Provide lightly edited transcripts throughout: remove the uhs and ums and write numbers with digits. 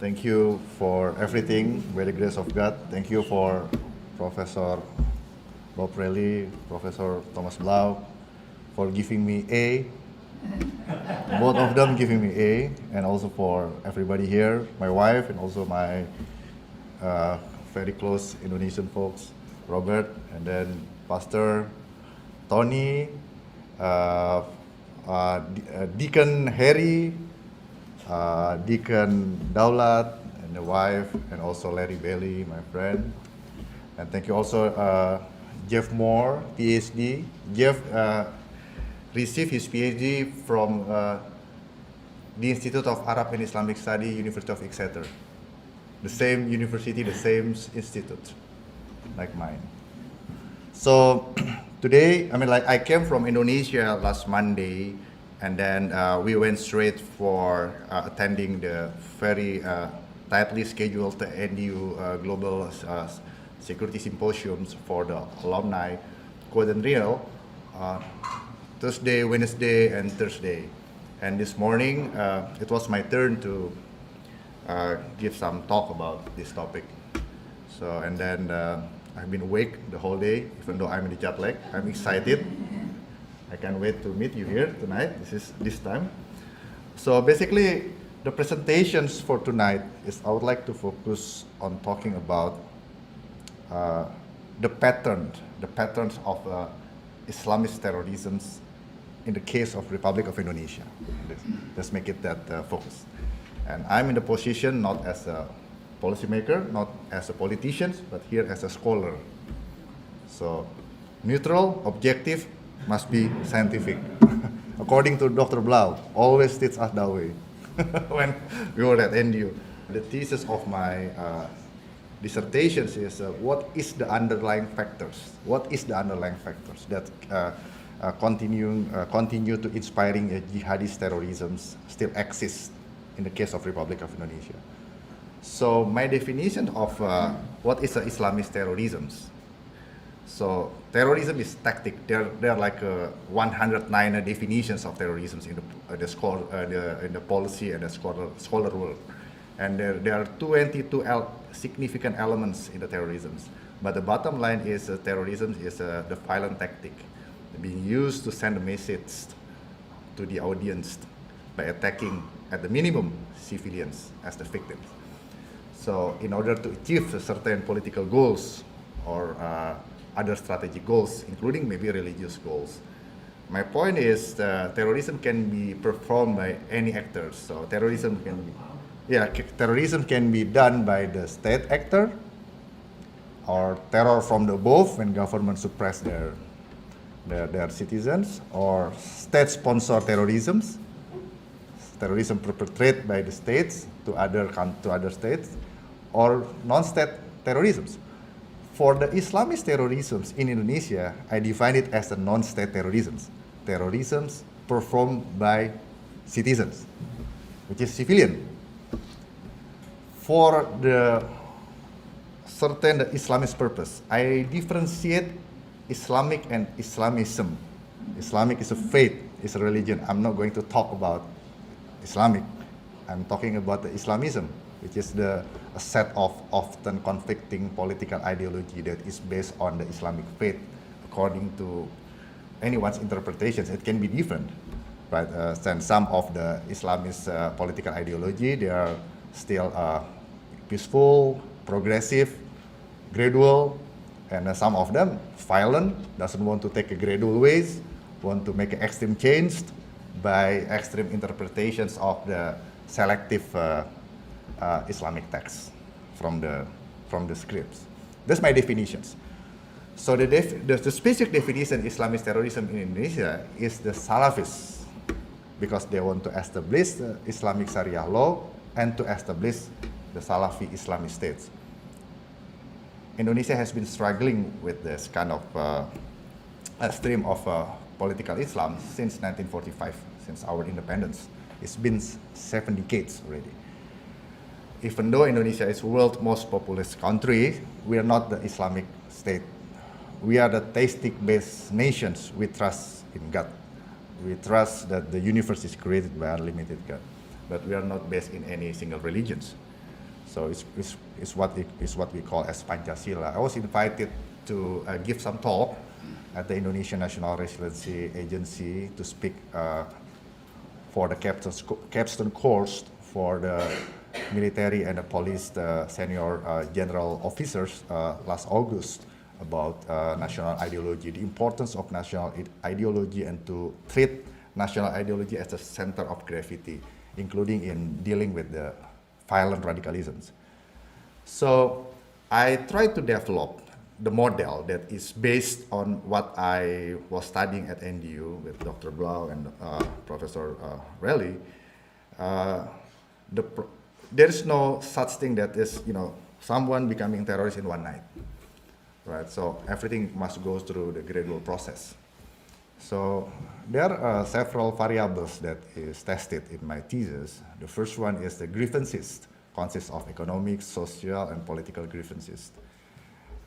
Thank you for everything, by the grace of God. Thank you for Professor Bob Relly, Professor Thomas Blau, for giving me A. Both of them giving me A, and also for everybody here, my wife, and also my very close Indonesian folks, Robert, and then Pastor Tony, Deacon Harry, Deacon Daulat, and the wife, and also Larry Bailey, my friend. And thank you also Jeff Moore, PhD. Jeff received his PhD from the Institute of Arab and Islamic Study, University of Exeter. The same university, the same institute, like mine. So today, I came from Indonesia last Monday, and then we went straight for attending the very tightly scheduled NDU Global Security Symposiums for the alumni, Quad and Real, Tuesday, Wednesday, and Thursday. And this morning, it was my turn to give some talk about this topic. So, and then I've been awake the whole day, even though I'm in the jet lag. I'm excited. I can't wait to meet you here tonight. This time. So basically, the presentations for tonight is I would like to focus on talking about the patterns of Islamist terrorism in the case of Republic of Indonesia. Let's make it that focus. And I'm in the position not as a policymaker, not as a politician, but here as a scholar. So neutral, objective, must be scientific. According to Dr. Blau, always teach us that way when we were at NDU. The thesis of my dissertation is what is the underlying factors? What is the underlying factors that continue to inspiring jihadist terrorism still exist in the case of Republic of Indonesia? So my definition of what is Islamist terrorism. So terrorism is tactic. There are like 109 definitions of terrorism in the policy and the scholar world, and there are 22 significant elements in the terrorism. But the bottom line is terrorism is the violent tactic being used to send a message to the audience by attacking at the minimum civilians as the victims. So in order to achieve certain political goals or other strategic goals, including maybe religious goals. My point is terrorism can be performed by any actors. So terrorism can be done by the state actor, or terror from the above when government suppress their citizens, or state-sponsored terrorism perpetrated by the states to other states, or non-state terrorism. For the Islamist terrorism in Indonesia, I define it as a non-state terrorism. Terrorism performed by citizens, which is civilian. For the certain Islamist purpose, I differentiate Islamic and Islamism. Islamic is a faith, is a religion. I'm not going to talk about Islamic. I'm talking about the Islamism, which is a set of often conflicting political ideology that is based on the Islamic faith. According to anyone's interpretations, it can be different. But some of the Islamist political ideology, they are still peaceful, progressive, gradual, and some of them violent, doesn't want to take a gradual ways, want to make an extreme change by extreme interpretations of the selective Islamic texts from the scripts. That's my definitions. So the specific definition Islamist terrorism in Indonesia is the Salafists, because they want to establish the Islamic Sharia law and to establish the Salafi Islamic states. Indonesia has been struggling with this kind of a stream of political Islam since 1945, since our independence. It's been 7 decades already. Even though Indonesia is the world's most populous country, we are not the Islamic state. We are the theistic-based nations. We trust in God. We trust that the universe is created by unlimited God. But we are not based in any single religions. So it's what we call as Pancasila. I was invited to give some talk at the Indonesian National Resiliency Agency to speak for the capstone course for the military and the police senior general officers last August about national ideology, the importance of national ideology, and to treat national ideology as a center of gravity, including in dealing with the violent radicalisms. So I tried to develop the model that is based on what I was studying at NDU with Dr. Blau and Professor Relly. There is no such thing that is, someone becoming terrorist in one night, right? So everything must go through the gradual process. So there are several variables that is tested in my thesis. The first one is the grievances, consists of economic, social, and political grievances.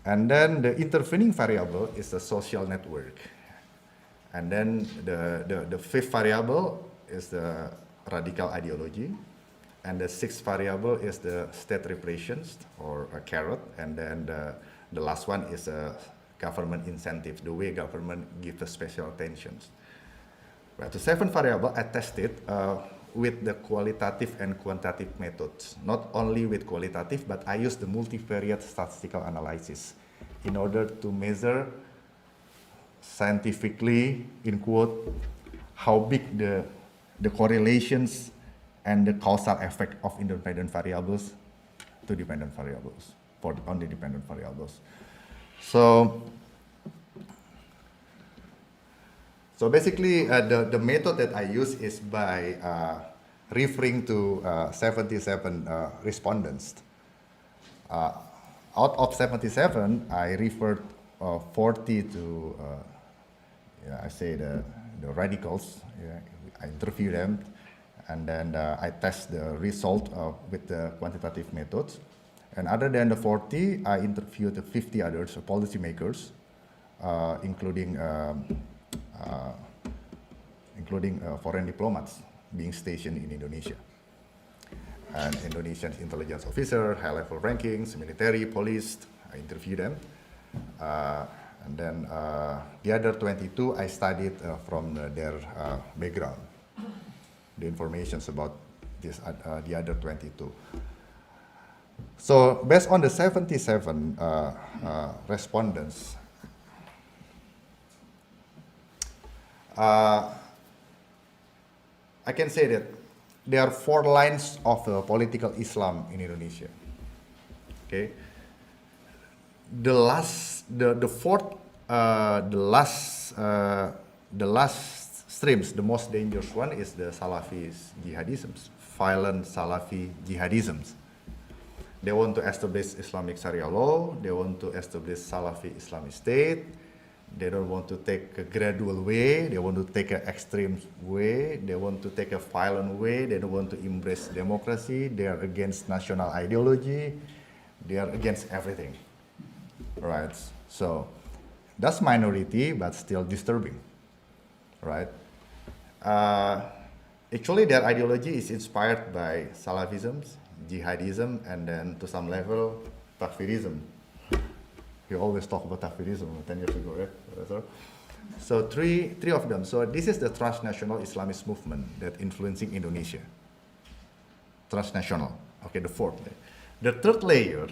And then the intervening variable is the social network. And then the fifth variable is the radical ideology. And the sixth variable is the state repressions, or a carrot. And then the last one is a government incentive, the way government gives a special attention. Right, the seven variable I tested with the qualitative and quantitative methods, not only with qualitative, but I used the multivariate statistical analysis in order to measure scientifically, in quote, how big the correlations and the causal effect of independent variables to dependent variables, for only dependent variables. So basically, the method that I use is by referring to 77 respondents. Out of 77, I referred 40 to, I say the radicals. I interview them, and then I test the result with the quantitative methods. And other than the 40, I interviewed the 50 others, policymakers, including foreign diplomats being stationed in Indonesia, and Indonesian intelligence officer, high-level rankings, military, police. I interviewed them, and then the other 22 I studied from their background, the informations about this the other 22. So based on the 77 respondents, I can say that there are 4 lines of political Islam in Indonesia. Okay, the last streams, the most dangerous one is the Salafi jihadisms, violent Salafi jihadisms. They want to establish Islamic Sharia law. They want to establish Salafi Islamic State. They don't want to take a gradual way. They want to take an extreme way. They want to take a violent way. They don't want to embrace democracy. They are against national ideology. They are against everything. Right? So that's minority, but still disturbing. Right? Actually, their ideology is inspired by Salafism, jihadism, and then to some level, Takfirism. We always talk about Takfirism 10 years ago, right? So three of them. So this is the transnational Islamist movement that influencing Indonesia. Transnational. Okay, the fourth. The third layer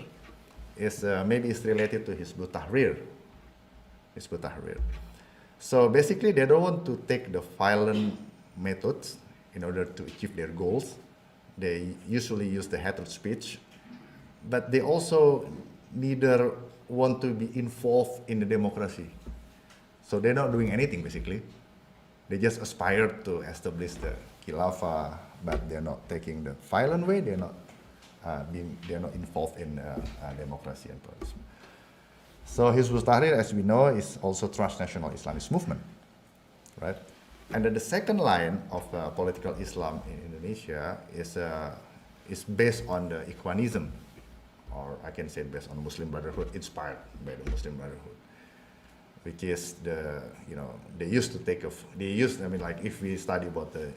is maybe it's related to Hizbut Tahrir. Hizbut Tahrir. So basically, they don't want to take the violent methods in order to achieve their goals. They usually use the hatred speech, but they also neither want to be involved in the democracy. So they're not doing anything basically. They just aspire to establish the Khilafah, but they're not taking the violent way. They're not involved in democracy and pluralism. So Hizbut Tahrir, as we know, is also transnational Islamist movement, right? And then the second line of political Islam in Indonesia is based on the Ikhwanism, or I can say based on Muslim Brotherhood, inspired by the Muslim Brotherhood, which is they used to take if we study about the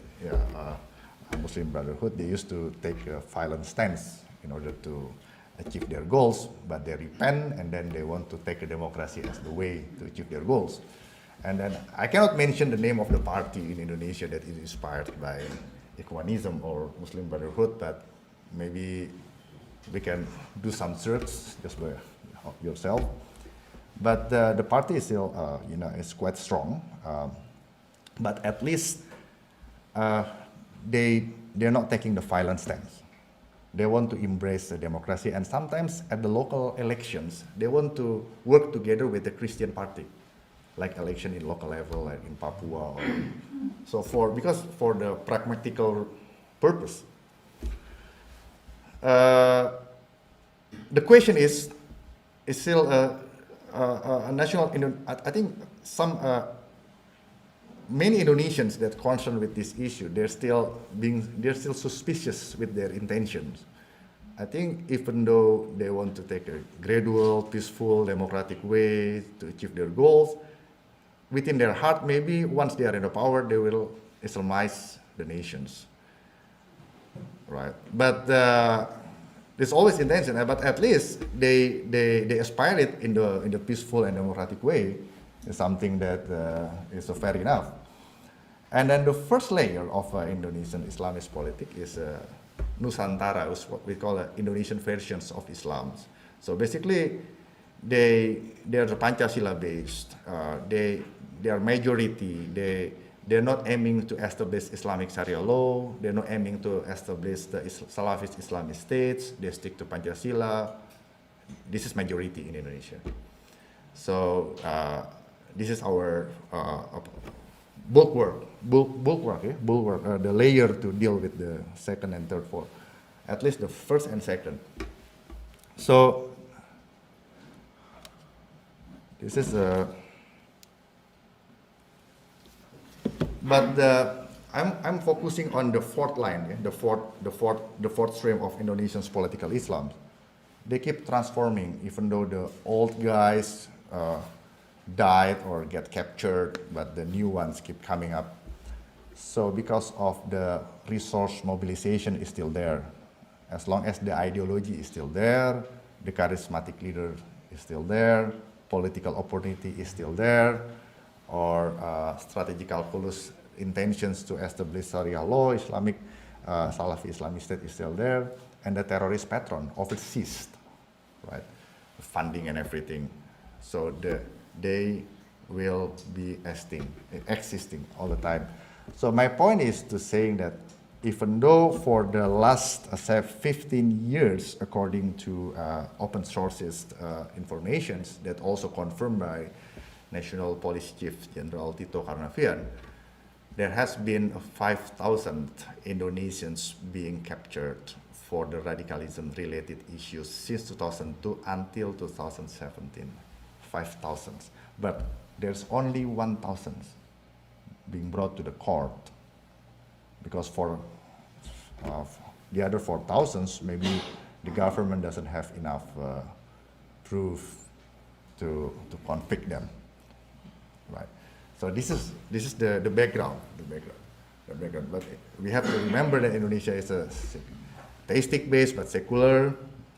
Muslim Brotherhood, they used to take a violent stance in order to achieve their goals, but they repent and then they want to take a democracy as the way to achieve their goals. And then I cannot mention the name of the party in Indonesia that is inspired by Ikhwanism or Muslim Brotherhood, but maybe we can do some search just by yourself. But the party is still, is quite strong. But at least they're not taking the violent stance. They want to embrace the democracy, and sometimes at the local elections, they want to work together with the Christian party, like election in local level, like in Papua. So because for the pragmatical purpose. The question is still a national. I think many Indonesians that concerned with this issue, they're still suspicious with their intentions. I think even though they want to take a gradual, peaceful, democratic way to achieve their goals, within their heart, maybe once they are in the power, they will Islamize the nations, right? But there's always intention. But at least they aspire it in the peaceful and democratic way. Is something that is fair enough. And then the first layer of Indonesian Islamist politics is Nusantara, is what we call Indonesian versions of Islam. So basically, they're the Pancasila based. They are majority. They're not aiming to establish Islamic Sharia law. They're not aiming to establish the Salafist Islamic states. They stick to Pancasila. This is majority in Indonesia. So this is our bulwark, the layer to deal with the second and third, fourth, at least the first and second. So this is I'm focusing on the fourth line, the fourth stream of Indonesia's political Islam. They keep transforming, even though the old guys died or get captured, but the new ones keep coming up. So because of the resource mobilization is still there, as long as the ideology is still there, the charismatic leader is still there, political opportunity is still there, or strategic calculus intentions to establish Sharia law, Islamic, Salafi Islamic State is still there, and the terrorist patron overseas, right? Funding and everything. So they will be existing all the time. So my point is to saying that even though for the last 15 years, according to open sources informations that also confirmed by National Police Chief General Tito Karnavian, there has been 5,000 Indonesians being captured for the radicalism related issues since 2002 until 2017. 5,000, but there's only 1,000 being brought to the court, because for the other 4,000, maybe the government doesn't have enough proof to convict them, right? So this is the background. But we have to remember that Indonesia is a theistic based but secular,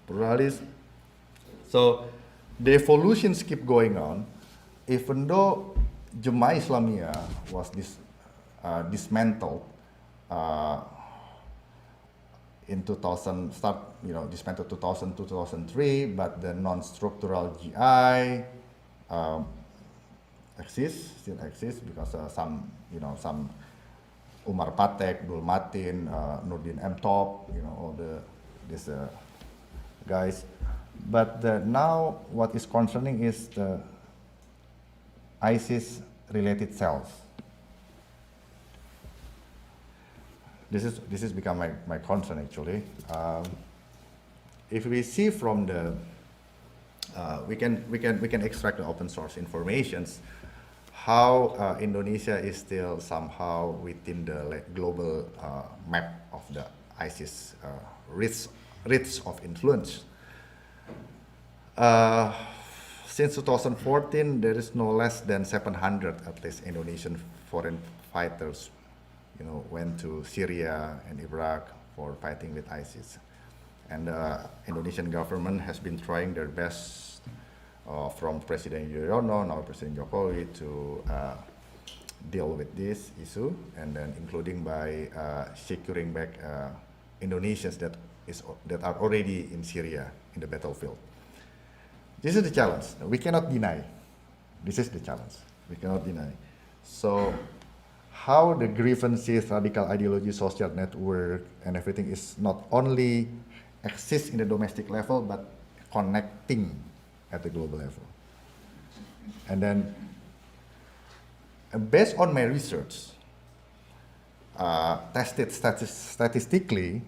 pluralist. So the evolutions keep going on, even though Jemaah Islamiyah was dismantled in 2000, dismantled 2002, 2003, but the non-structural GI still exists because some Umar Patek, Dul Matin, Nurdin M. Top, all these guys. But now what is concerning is the ISIS-related cells. This has become my concern actually. If we see from the, we can extract the open source informations, how Indonesia is still somehow within the global map of the ISIS risks of influence. Since 2014, there is no less than 700 at least Indonesian foreign fighters, went to Syria and Iraq for fighting with ISIS. And the Indonesian government has been trying their best from President Yudhoyono, now President Jokowi, to deal with this issue, and then including by securing back Indonesians that are already in Syria in the battlefield. This is the challenge. We cannot deny. This is the challenge. We cannot deny. So, how the grievances, radical ideology, social network, and everything is not only exists in the domestic level, but connecting at the global level. And then, based on my research, tested statistically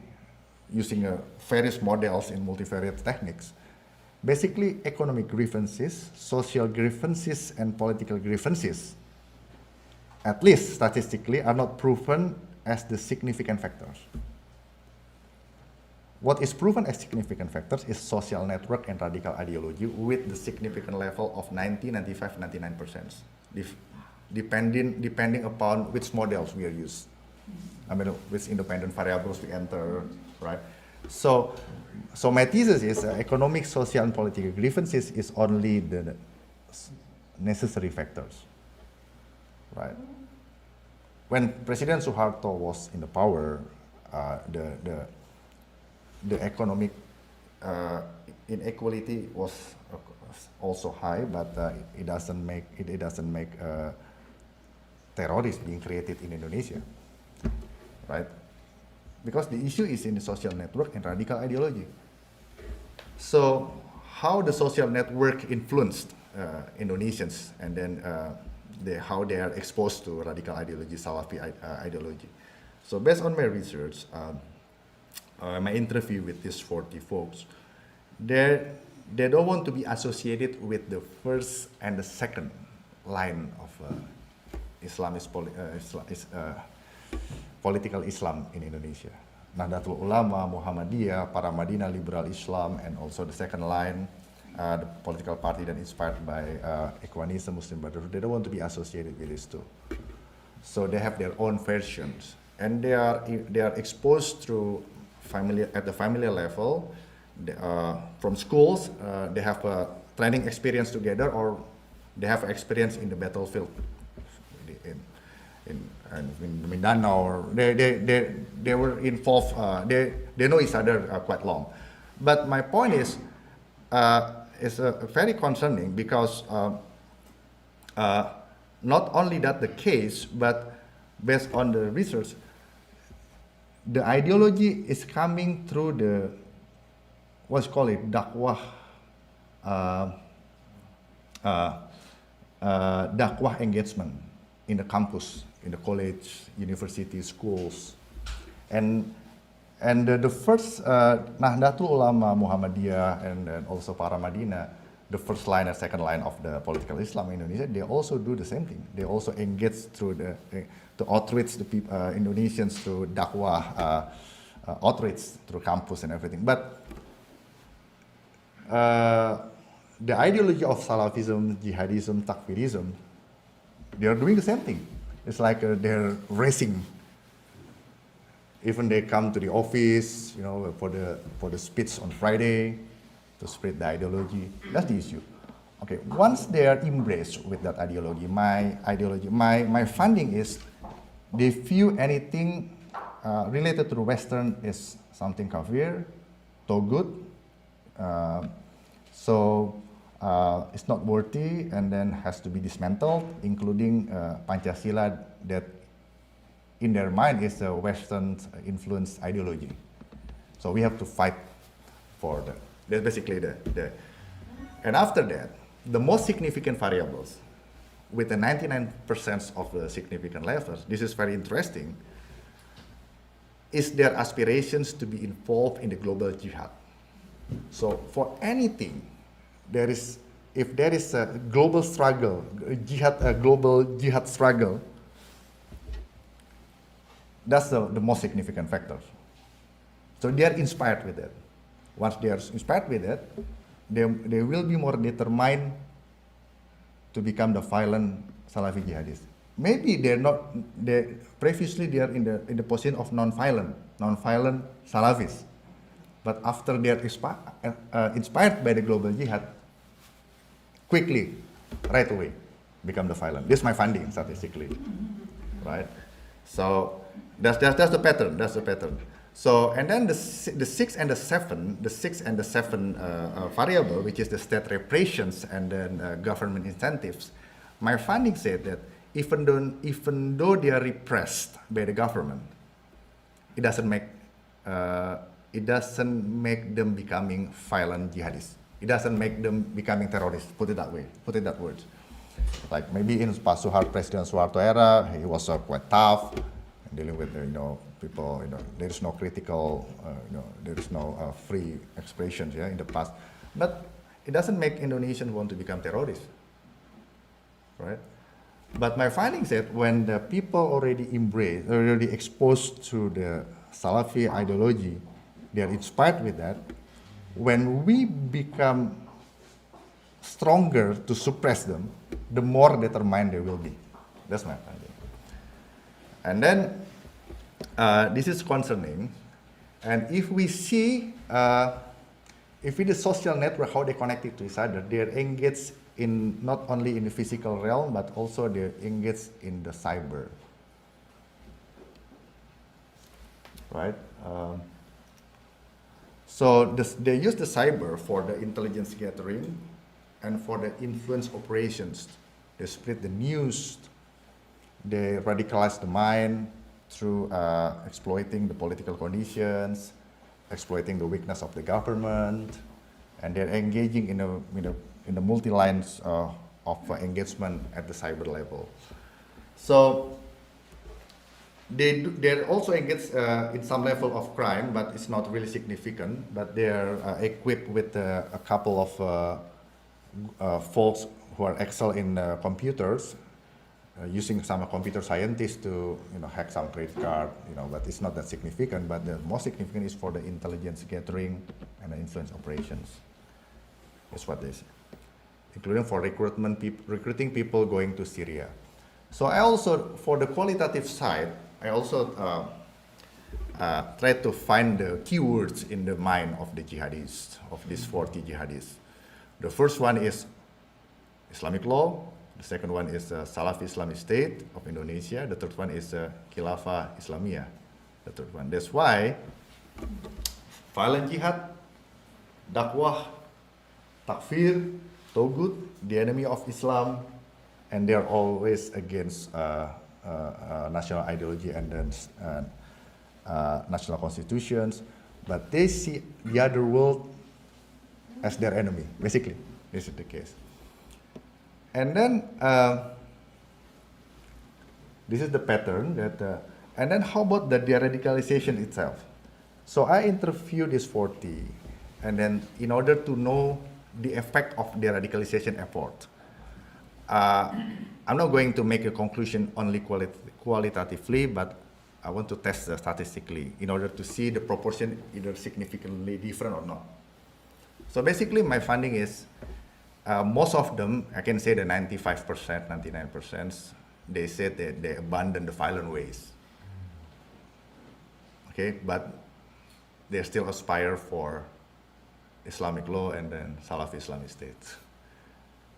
using various models in multivariate techniques, basically economic grievances, social grievances, and political grievances, at least statistically, are not proven as the significant factors. What is proven as significant factors is social network and radical ideology with the significant level of 90, 95, 99%, depending upon which models we are used. I mean, which independent variables we enter, right? So my thesis is economic, social, and political grievances is only the necessary factors, right? When President Suharto was in the power, the economic inequality was also high, but it doesn't make terrorists being created in Indonesia, right? Because the issue is in the social network and radical ideology. So how the social network influenced Indonesians, and then how they are exposed to radical ideology, Salafi ideology. So based on my research, my interview with these 40 folks, they don't want to be associated with the first and the second line of political Islam in Indonesia. Nahdlatul Ulama, Muhammadiyah, Paramadina, Liberal Islam, and also the second line, the political party that inspired by Ikhwanism, Muslim Brotherhood. They don't want to be associated with these two. So they have their own versions, and they are exposed through at the familiar level, from schools. They have a training experience together, or they have experience in the battlefield. In Mindanao, or they were involved. They know each other quite long. But my point is very concerning, because not only that the case, but based on the research, the ideology is coming through the what's called it dakwah dakwah engagement in the campus, in the college, university, schools, and the first Nahdlatul Ulama, Muhammadiyah, and also Paramadina, the first line and second line of the political Islam in Indonesia, they also do the same thing. They also engage through to outreach the people, Indonesians, through dakwah, outreach through campus and everything. But the ideology of Salafism, Jihadism, Takfirism, they are doing the same thing. It's like they're racing. Even they come to the office, for the speech on Friday to spread the ideology. That's the issue. Okay, once they are embraced with that ideology, my finding is they view anything related to the Western is something kafir, togut, so it's not worthy, and then has to be dismantled, including Pancasila, that in their mind is a Western influenced ideology. So we have to fight for that. That's basically the and after that, the most significant variables, with the 99% of the significant levels, this is very interesting, is their aspirations to be involved in the global jihad. So for anything, if there is a global struggle, a global jihad struggle, that's the most significant factor. So they are inspired with that. Once they are inspired with that, they will be more determined to become the violent Salafi jihadists. Maybe previously they are in the position of non-violent Salafis. but after they are inspired by the global jihad, quickly, right away, become the violent. This is my finding statistically, right? So that's the pattern. That's the pattern. So and then the sixth and the seven variable, which is the state repressions and then government incentives. My finding said that even though they are repressed by the government, it doesn't make them becoming violent jihadists. It doesn't make them becoming terrorists. Put it that way. Put it that word. Like maybe in President Suharto era, he was quite tough, dealing with people. There is no critical, there is no free expressions, in the past. But it doesn't make Indonesians want to become terrorists, right? But my finding is that when the people already exposed to the Salafi ideology, they are inspired with that. When we become stronger to suppress them, the more determined they will be. That's my finding. And then this is concerning. And if we see, if it is social network, how they connected to each other, they are engaged in not only in the physical realm, but also they're engaged in the cyber. Right? So they use the cyber for the intelligence gathering and for the influence operations. They spread the news, they radicalize the mind through exploiting the political conditions, exploiting the weakness of the government, and they're engaging in the multi-lines of engagement at the cyber level. So they're also engaged in some level of crime, but it's not really significant. But they're equipped with a couple of folks who are excel in computers, using some computer scientists to hack some credit card, but it's not that significant. But the most significant is for the intelligence gathering and the influence operations. That's what they say, including for recruiting people going to Syria. So I also, for the qualitative side, I also tried to find the keywords in the mind of the jihadists, of these 40 jihadists. The first one is Islamic law. The second one is Salafi Islamic State of Indonesia. The third one is Khilafah Islamiyah. The third one. That's why violent jihad, dakwah, takfir, togut, the enemy of Islam, and they're always against national ideology and then national constitutions, but they see the other world as their enemy. Basically, this is the case. And then this is the pattern that. And then how about the de-radicalization itself? So I interviewed these 40, and then in order to know the effect of de-radicalization effort, I'm not going to make a conclusion only qualitatively, but I want to test statistically in order to see the proportion either significantly different or not. So basically my finding is most of them, I can say the 95%, 99%, they said that they abandoned the violent ways. Okay, but they still aspire for Islamic law and then Salafi Islamic State.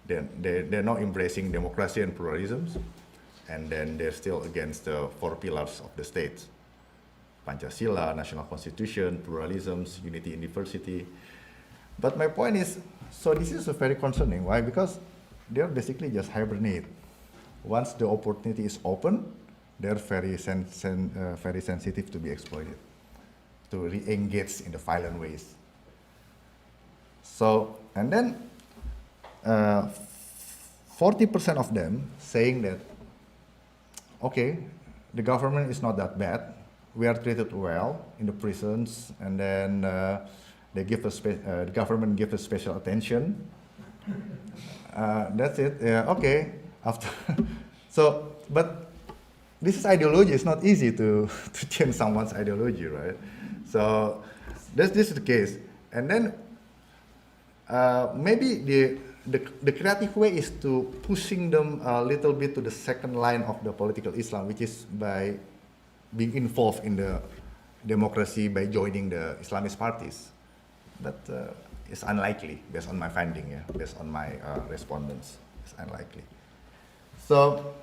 They're not embracing democracy and pluralism, and then they're still against the 4 pillars of the state: Pancasila, national constitution, pluralism, unity in diversity. But my point is, so this is very concerning. Why? Because they're basically just hibernate. Once the opportunity is open, they're very sensitive to be exploited, to re-engage in the violent ways. So, and then 40% of them saying that, okay, the government is not that bad. We are treated well in the prisons, and then they give us the government gives us special attention. That's it. Okay. After, so, but this is ideology. It's not easy to change someone's ideology, right? So, this is the case, and then maybe the creative way is to pushing them a little bit to the second line of the political Islam, which is by being involved in the democracy by joining the Islamist parties, but it's unlikely based on my finding, yeah, based on my respondents, it's unlikely. So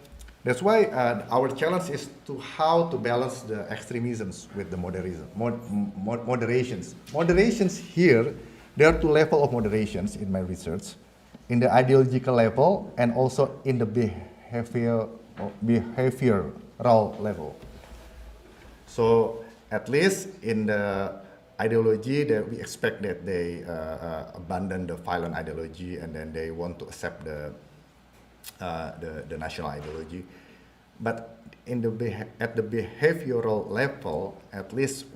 that's why our challenge is to how to balance the extremisms with the moderations. Moderations here, there are two levels of moderations in my research, in the ideological level and also in the behavioral level. So at least in the ideology, that we expect that they abandon the violent ideology and then they want to accept the national ideology. But in at the behavioral level, at least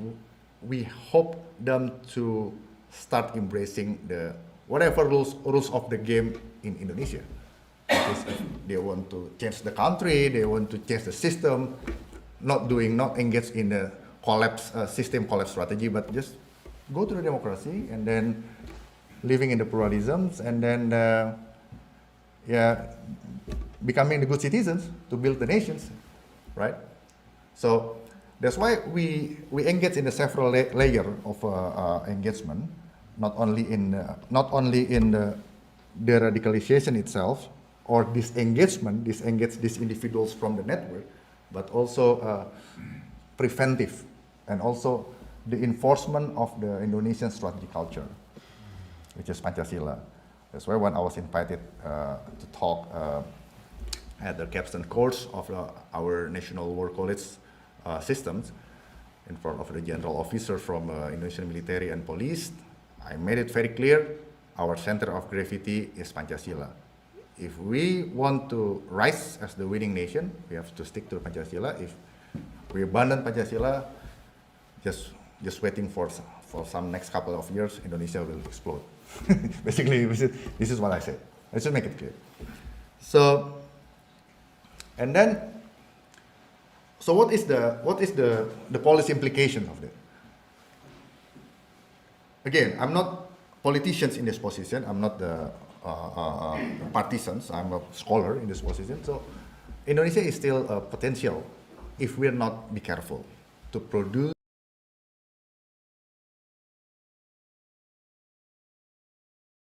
we hope them to start embracing the whatever rules of the game in Indonesia. Because if they want to change the country, they want to change the system, not engage in the system collapse strategy, but just go to the democracy and then living in the pluralisms and then becoming the good citizens to build the nations, right? So that's why we engage in the several layer of engagement, not only in the radicalization itself or disengage these individuals from the network, but also preventive and also the enforcement of the Indonesian strategic culture, which is Pancasila. That's why when I was invited to talk at the capstone course of our National War College systems in front of the general officer from Indonesian military and police, I made it very clear our center of gravity is Pancasila. If we want to rise as the winning nation, we have to stick to Pancasila. If we abandon Pancasila, just waiting for some next couple of years, Indonesia will explode. Basically, this is what I said. Let's just make it clear. So, and then, so what is the policy implication of that? Again, I'm not politicians in this position. I'm not the partisans. I'm a scholar in this position. So, Indonesia is still a potential if we're not be careful to produce